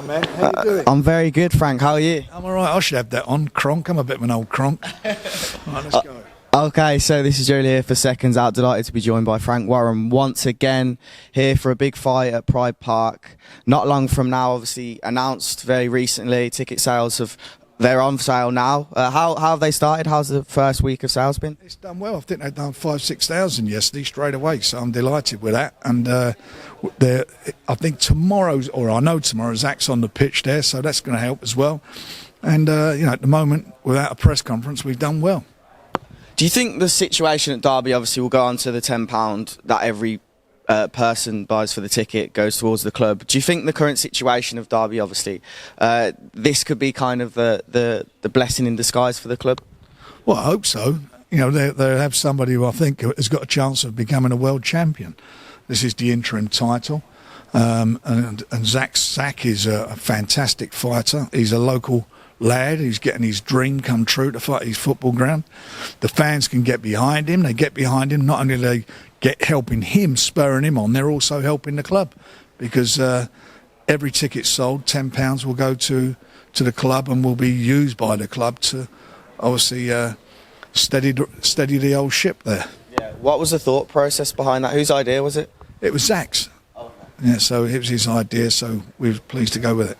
young man. How you doing? I'm very good, Frank. How are you? I'm all right. I should have that on. Cronk. I'm a bit of an old cronk. Right, let's go. Okay, so this is Joe Leigh here for Seconds Out. Delighted to be joined by Frank Warren once again, here for a big fight at Pride Park. Not long from now, obviously announced very recently. Ticket sales they're on sale now. How have they started? How's the first week of sales been? It's done well. I think they've done 5,000-6,000 yesterday straight away, so I'm delighted with that. And I think tomorrow's Zach's on the pitch there, so that's going to help as well. And at the moment, without a press conference, we've done well. Do you think the situation at Derby, obviously we'll go on to the £10 that every person buys for the ticket goes towards the club. Do you think the current situation of Derby, obviously, this could be kind of the blessing in disguise for the club? Well, I hope so. They have somebody who I think has got a chance of becoming a world champion. This is the interim title. And Zach is a fantastic fighter. He's a local lad who's getting his dream come true to fight his football ground. The fans can get behind him. They get behind him. Not only do they helping him, spurring him on, they're also helping the club, because every ticket sold, £10 will go to the club and will be used by the club to obviously steady the old ship there. Yeah. What was the thought process behind that? Whose idea was it? It was Zach's. Oh, okay. Yeah, so it was his idea, so we were pleased to go with it.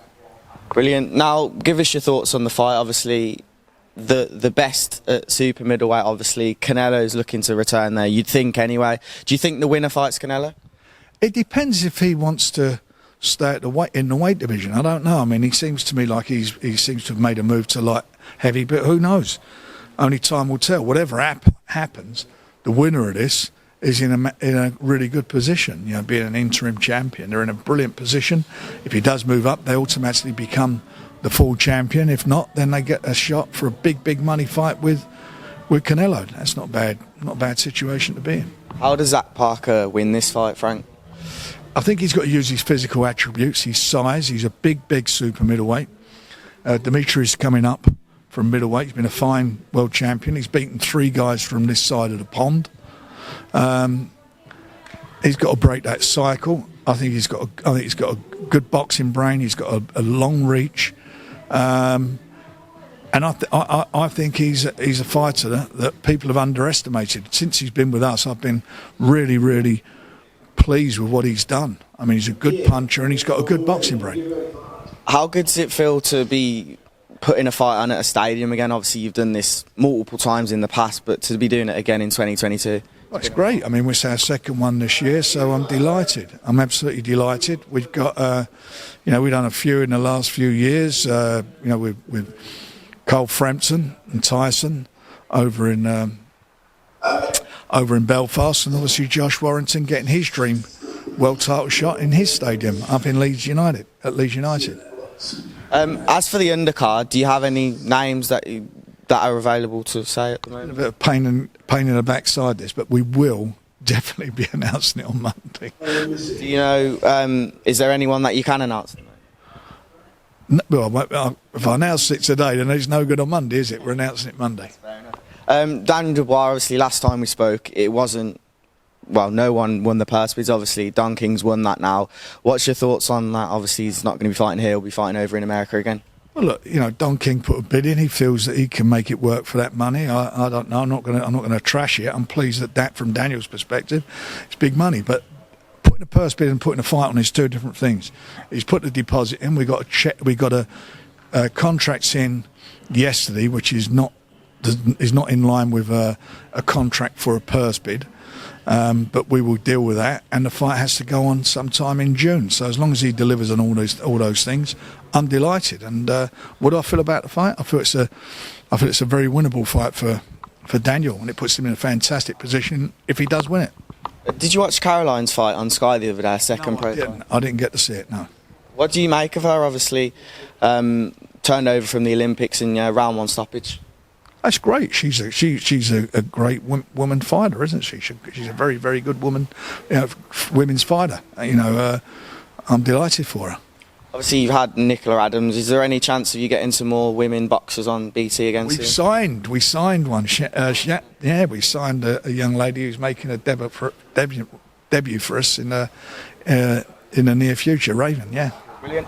Brilliant. Now, give us your thoughts on the fight. Obviously, the best at super middleweight, obviously, Canelo's looking to return there, you'd think anyway. Do you think the winner fights Canelo? It depends if he wants to stay in the weight division. I don't know. I mean, he seems to me like he seems to have made a move to light heavy, but who knows? Only time will tell. Whatever happens, the winner of this is in a really good position. Being an interim champion, they're in a brilliant position. If he does move up, they automatically become the full champion. If not, then they get a shot for a big money fight with Canelo. That's not a bad situation to be in. How does Zach Parker win this fight, Frank? I think he's got to use his physical attributes, his size. He's a big super middleweight. Demetrius coming up from middleweight. He's been a fine world champion. He's beaten 3 guys from this side of the pond. He's got to break that cycle. I think he's got a good boxing brain. He's got a long reach, and I think he's a fighter that people have underestimated. Since he's been with us, I've been really pleased with what he's done. I mean, he's a good puncher and he's got a good boxing brain. How good does it feel to be putting a fight on at a stadium again? Obviously, you've done this multiple times in the past, but to be doing it again in 2022. Well, it's great. I mean, it's our second one this year, so I'm delighted. I'm absolutely delighted. We've got, we've done a few in the last few years, with Cole Frampton and Tyson over in Belfast, and obviously Josh Warrington getting his dream world title shot in his stadium up in Leeds United, at Leeds United. As for the undercard, do you have any names that are available to say at the moment? A bit of pain in the backside this, but we will definitely be announcing it on Monday. Do you know, is there anyone that you can announce? No, well, if I announce it today, then it's no good on Monday, is it? We're announcing it Monday. Fair enough. Daniel Dubois, obviously, last time we spoke, it wasn't, well, no one won the purse bids. Obviously, Don King's won that now. What's your thoughts on that? Obviously, he's not going to be fighting here. He'll be fighting over in America again. Well, look, Don King put a bid in. He feels that he can make it work for that money. I don't know. I'm not going to trash it. I'm pleased that from Daniel's perspective, it's big money. But putting a purse bid and putting a fight on is 2 different things. He's put the deposit in. We got a check. We got a contracts in yesterday, which is not in line with a contract for a purse bid. But we will deal with that, and the fight has to go on sometime in June. So as long as he delivers on all those things, I'm delighted. And what do I feel about the fight? I feel it's a very winnable fight for Daniel, and it puts him in a fantastic position if he does win it. Did you watch Caroline's fight on Sky the other day? I didn't get to see it. No. What do you make of her? Obviously, turned over from the Olympics in round 1 stoppage. That's great. She's a great woman fighter, isn't she? She's a very good woman, women's fighter. I'm delighted for her. Obviously, you've had Nicola Adams. Is there any chance of you getting some more women boxers on BT against you? We signed one. We signed a young lady who's making a debut for us in the near future. Raven, yeah. Brilliant.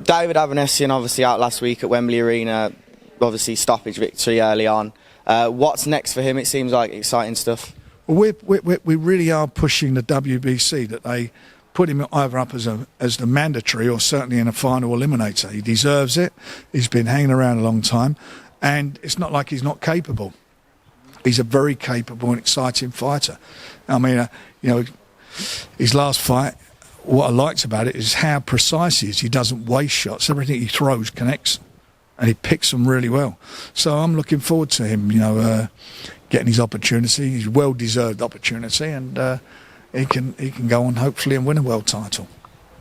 David Avanesian obviously out last week at Wembley Arena, obviously stoppage victory early on. What's next for him? It seems like exciting stuff. Well, we really are pushing the WBC that they put him either up as the mandatory or certainly in a final eliminator. He deserves it. He's been hanging around a long time, and it's not like he's not capable. He's a very capable and exciting fighter. I mean, his last fight, what I liked about it is how precise he is. He doesn't waste shots. Everything he throws connects, and he picks them really well. So I'm looking forward to him, getting his opportunity, his well-deserved opportunity, and he can go on hopefully and win a world title.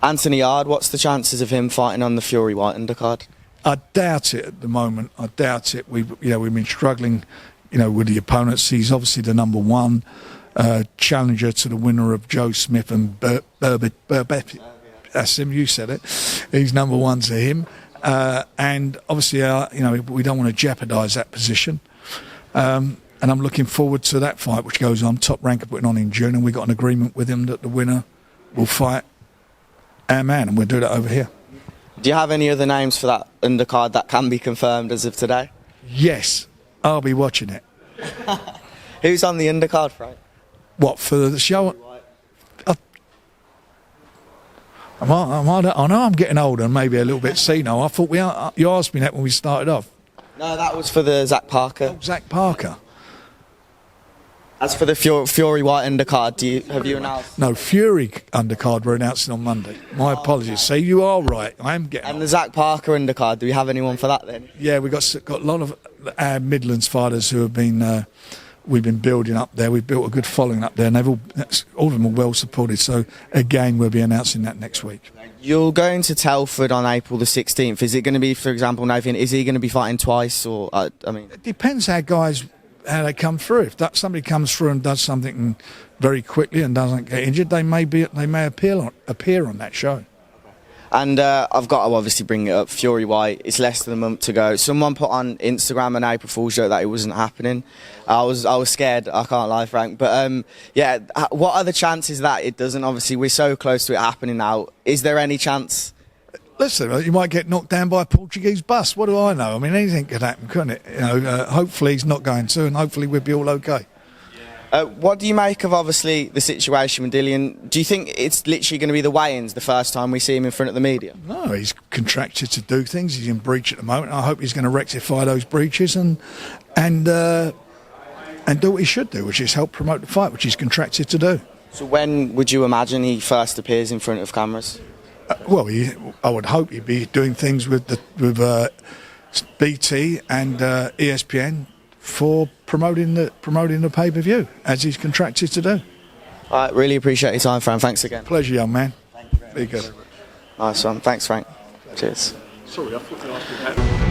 Anthony Yard, what's the chances of him fighting on the Fury Whyte undercard? I doubt it at the moment. I doubt it. We've been struggling, with the opponents. He's obviously the number one challenger to the winner of Joe Smith and Burbett. That's him. You said it. He's number one to him, and obviously, we don't want to jeopardise that position. And I'm looking forward to that fight, which goes on. Top Ranker putting on in June, and we got an agreement with him that the winner will fight our man, and we'll do that over here. Do you have any other names for that undercard that can be confirmed as of today? Yes, I'll be watching it. Who's on the undercard, Frank? What, for the show? I know I'm getting older and maybe a little bit senile. I thought you asked me that when we started off. No, that was for the Zach Parker. Oh, Zach Parker. As for the Fury Whyte undercard, have you announced? No, Fury undercard we're announcing on Monday. My apologies. See, you are right. I am getting. And the Zach Parker undercard, do we have anyone for that then? Yeah, we've got a lot of our Midlands fighters who have been. We've been building up there. We've built a good following up there, and all of them are well supported. So again, we'll be announcing that next week. You're going to Telford on April the 16th. Is it going to be, for example, Nathan? Is he going to be fighting twice, or It depends how they come through. If somebody comes through and does something very quickly and doesn't get injured, they may appear on that show. And I've got to obviously bring it up. Fury Whyte. It's less than a month to go. Someone put on Instagram an April Fool's joke that it wasn't happening. I was scared. I can't lie, Frank. But what are the chances that it doesn't? Obviously, we're so close to it happening now. Is there any chance? Listen, you might get knocked down by a Portuguese bus. What do I know? I mean, anything could happen, couldn't it? Hopefully he's not going to, and hopefully we'll be all okay. What do you make of, obviously, the situation with Dillian? Do you think it's literally going to be the weigh-ins the first time we see him in front of the media? No, he's contracted to do things. He's in breach at the moment. I hope he's going to rectify those breaches and do what he should do, which is help promote the fight, which he's contracted to do. So when would you imagine he first appears in front of cameras? I would hope he'd be doing things with BT and ESPN for promoting the pay-per-view, as he's contracted to do. All right, really appreciate your time, Frank. Thanks again. Pleasure, young man. Thank you very much. Be good. Nice one. Thanks, Frank. Cheers. Sorry, I thought you asked me that.